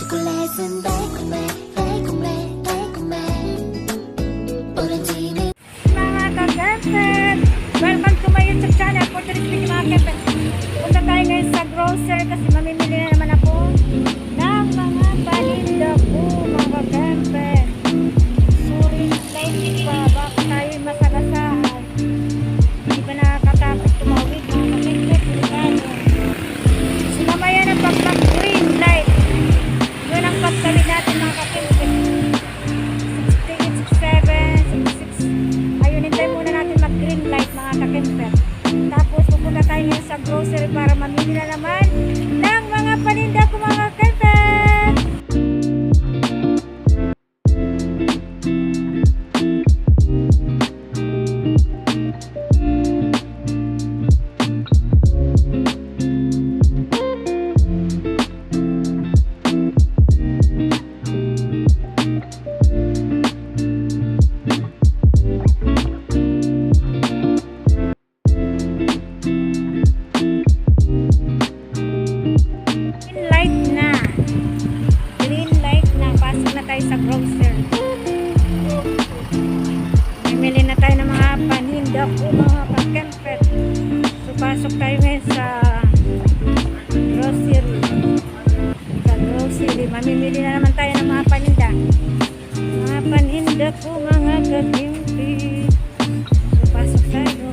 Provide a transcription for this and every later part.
초콜릿은 달콤해 달콤해 달콤해 오렌지는 Mga ka-Kempet! Welcome to my YouTube channel for today's video mga Kempet. Punta tayo ngayon sa grocery kasi mamimili na naman ako ng mga paninda ko mga ka-Kempet. Sorry, light pa. Baka tayo masagasaan. Hindi ba nakakatapos tumawid mga ka-Kempet? So mamaya na pag mag-green light. Yun ang pagtawid natin mga ka-Kempet. 67, ayun, hintay muna natin mag-green light mga ka-Kempet. Tapos pupunta tayo ngayon sa grocery para mamili na naman ng mga paninda ko mga ka-Kempet. Sa grocery. Bumili na tayo ng mga paninda ko mga ka-Kempet. So pasok tayo ngayon sa grocery. Sa grocery. Mamimili na naman tayo ng mga paninda. Mga paninda ko mga ka-Kempet. So pasok tayo.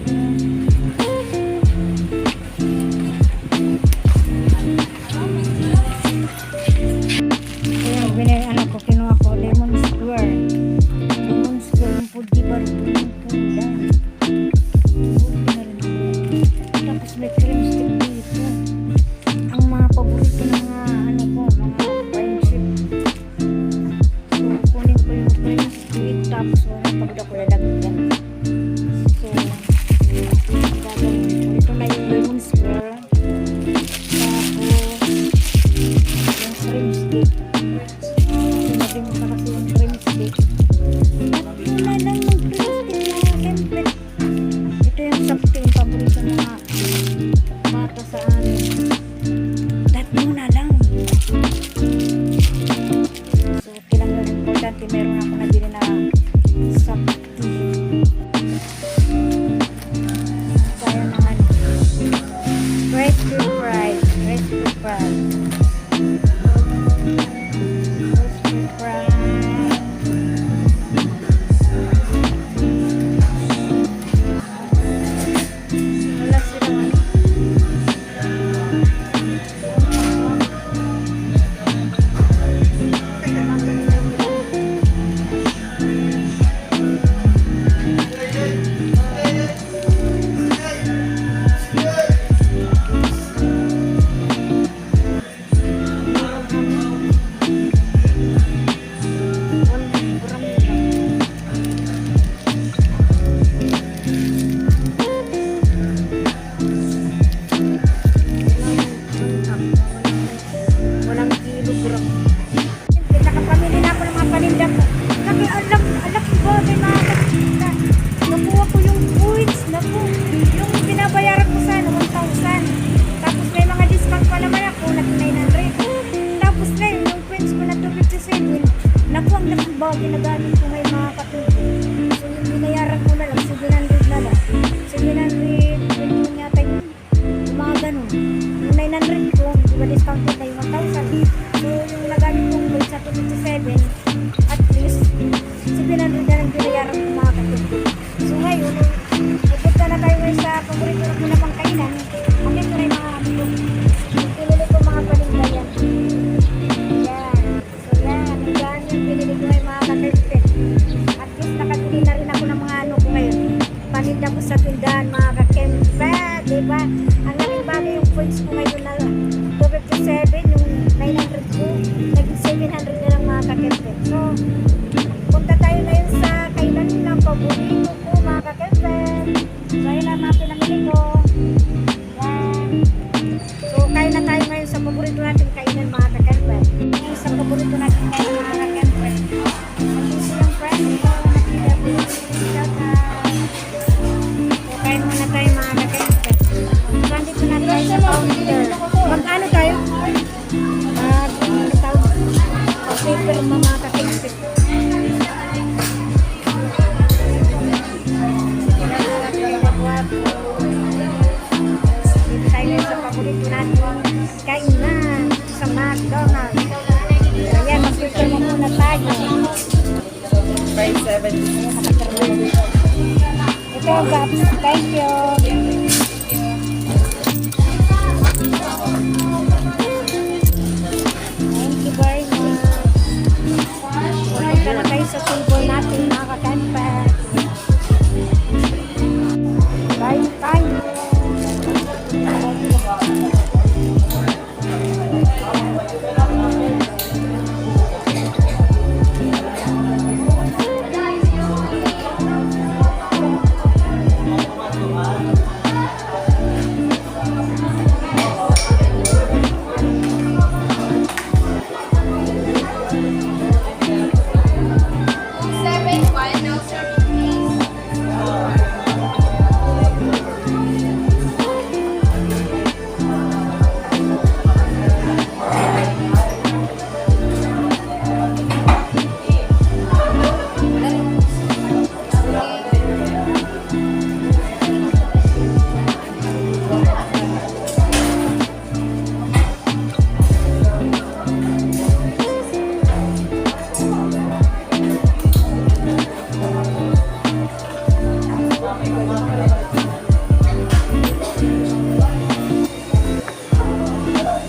Meron ako nabili na sakti. Kaya naman rice with fries. Rice with fries. Rice with fries. Wala sila. Nakapamili na ako ng mga paninda ko. Alak ko may mga paninda. Nakuha ko yung points. Yung binabayaran ko sana 1,000. Tapos may mga discount pa naman ako na 900. Tapos ngayon yung points ko na 257. Nakuha ang laking bagay na gamit ko may mga paninda. So yung binayaran ko na lang 700 na lang. 700 yun yata yung mga ganun. Yung 900 ko, diba discount ko na yung 1,000. So yung nagamit kong points sa 257, at least 700 na lang binayaran ko mga ka-Kempet. So ngayon, pupunta na tayo ngayon sa paborito ko na pang kainan. Bakit ko na yung mga amigo. Pinili ko mga paninda yan. Yan. So yan. Yan yung pinili ko yung mga ka-Kempet. At least nakabili na rin ako ng mga ano ko ngayon. Paninda ko sa tindahan mga ka-Kempet. Diba? Ang laking bagay yung points ko ngayon na 257, yung 900 ko, naging 700 na lang mga ka-Kempet. So, punta tayo na yun sa kainan ng paborito ko mga ka-Kempet. So, ayun na mga pinamili ko. Yan. So, kain na tayo ngayon sa paborito natin kainan mga ka-Kempet. Ngayon sa paborito natin kainan mga ka-Kempet. Nandito yung friend ko, nakita ko yung shout out. So, kain muna tayo mga ka-Kempet. So, andito na tayo sa counter. Mag-ano tayo? Mag-ano tayo? kain na sa McDonald's. Ayan, magpipirma muna tayo. 570. Ito, Gaps. Thank you. Thank you very much. Punta na kayo sa table natin, mga kakanpat. Bye tayo.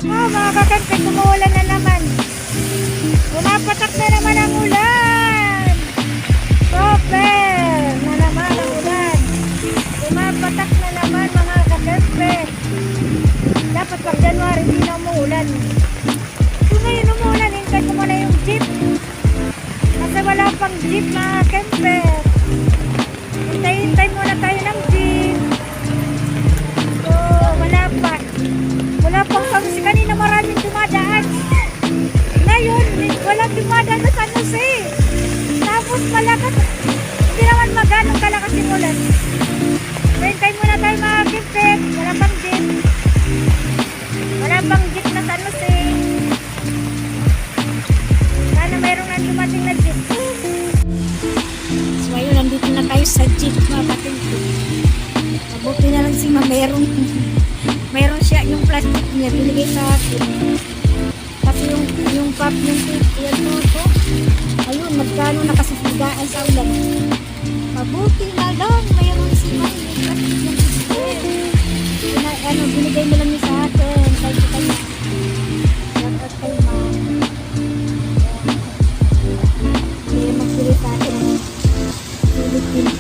Mga kakanpit, umuulan na naman. Pumapatak na naman ang ulan. Super na naman ang ulan. Pumapatak na naman mga kakanpit. Dapat pag January hindi na umuulan. Kung ngayon umuulan, hintay ko muna yung jeep. Kasi wala pang jeep mga kakanpit. Hintay muna tayo ng jeep. So, wala pa. Wala pang kasi kanina maraming dumadaan. Ngayon, walang dumadaan na San Jose. Tapos malakas, hindi naman maganong kalakas yung ulan. Hintay muna tayo mga kipit. Wala pang jeep. Wala pang jeep na San Jose. Sana mayroong na dumating na jeep. So ayun, nandito na tayo sa jeep mga kapitid. Mabuti na lang si Ma, mayroon siya yung plastic niya, binigay sa akin. Kasi yung pop, yung yan mo ito. Ayun, magkano nakasasigaan sa ulan. Mabuti na lang, mayroon si Ma, yung plastic yung display. Binigay mo lang niya sa akin. Kahit ito kaya. Dapat kayo Ma. Hindi magsili sa akin ng Philippine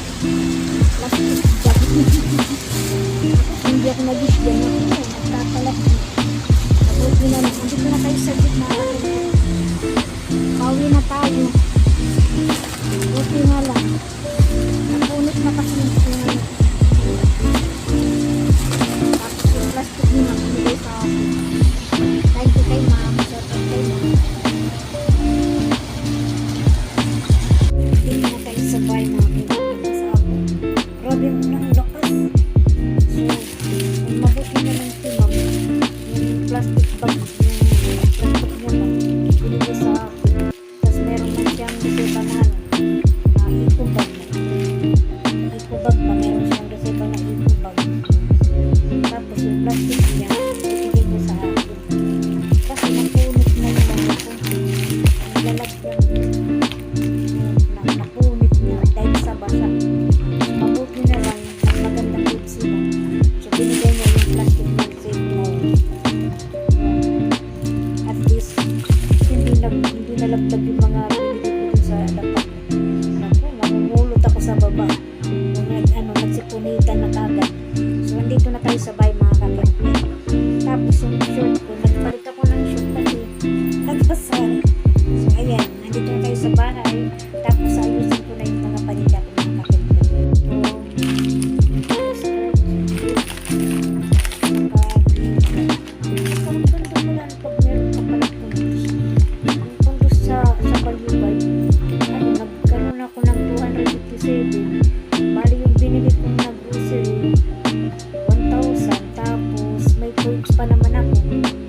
plastic job. Hindi ako nag-isyan ako. Nagkakalat. Mabuti na lang. Andito na tayo sa gitna. Pauwi na tayo. Mabuti na lang. Napunit na kasi yung tapos yung plastic nyo napunit sa akin. Thank you kay ma'am. Shout out kay ma'am. Hindi na tayo sabay mga kaibigan sa ako. Grabe mo ng lakas. Mabuti na lang si ma'am. Yung plastic bag, yung plastic niya lang, binigay sa akin. Tapos meron na siyang reseta na eco bag na. Eco bag pa, meron siyang reseta na eco bag. Tapos yung plastic niya, binigay niya sa akin. Kasi napunit na yung mga ko. Ang lalagyan. Napunit niya dahil sa basa. Mabuti na lang, ang magandang food sila. So, binigay niya yung plastic ng safe mo. At least, hindi nalagdag yung mga binigay ko sa dapat. Naku, namumulot ako sa baba. Nagsipunitan na kagad. So, andito na tayo sabay mga kakapit. Tapos yung short ko, nagpalit ako ng short kasi nagpasal. So, ayan, andito na tayo sa bahay. Tapos, ayusin ko na yung mga paninda ko mga kakapit. Nagkaroon ako ng 257. Bali yung binili kong na grocery 1,000. Tapos may points pa naman ako.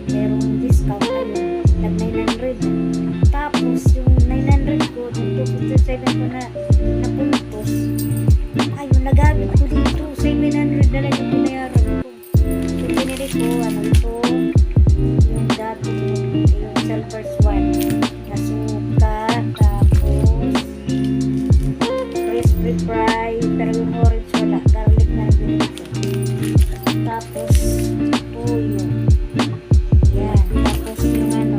Merong discount ayun. Nag 900. Tapos yung 900 ko, yung 257 ko na napuntos. Ayun, nagamit ko dito. 700 na lang yung binayaran ko. So binili ko, ito. toyo. Yan. Tapos yung ano,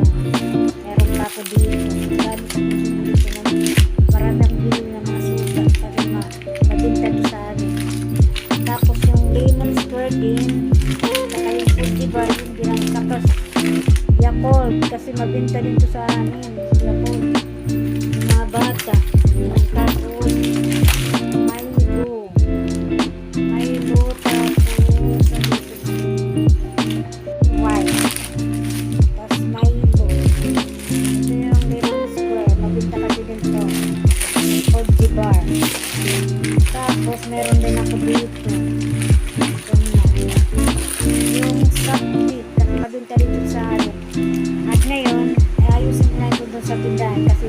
meron pa ako dito. Dami ko dito ng marami akong bili ng mga suga. Kasi mabinta doon sa amin. Tapos yung lemon square din. Saka yung Fuji bar yung bilang. Tapos Yakult. Kasi mabinta din to sa amin. Yakult. Yung mga bata. Tapos Milo. Milo. Tapos white. Tapos Milo. Ito yung lemon square. Mabinta kasi din to. Fuji bar. Tapos meron din ako dito. Yung sapit. Kasi mabinta dito sa amin. At ngayon, ay ayusin ko na ito doon sa tindahan kasi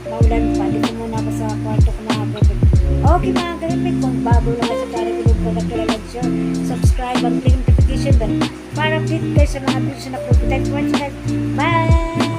maulan pa. Dito muna ako sa kwarto ko mga bebek. Okay mga kalipit, kung bago lang kasi para tulog ko nagkala-like-share, subscribe at click notification bell para update kayo sa mga videos na upload. Thanks for watching guys. Bye!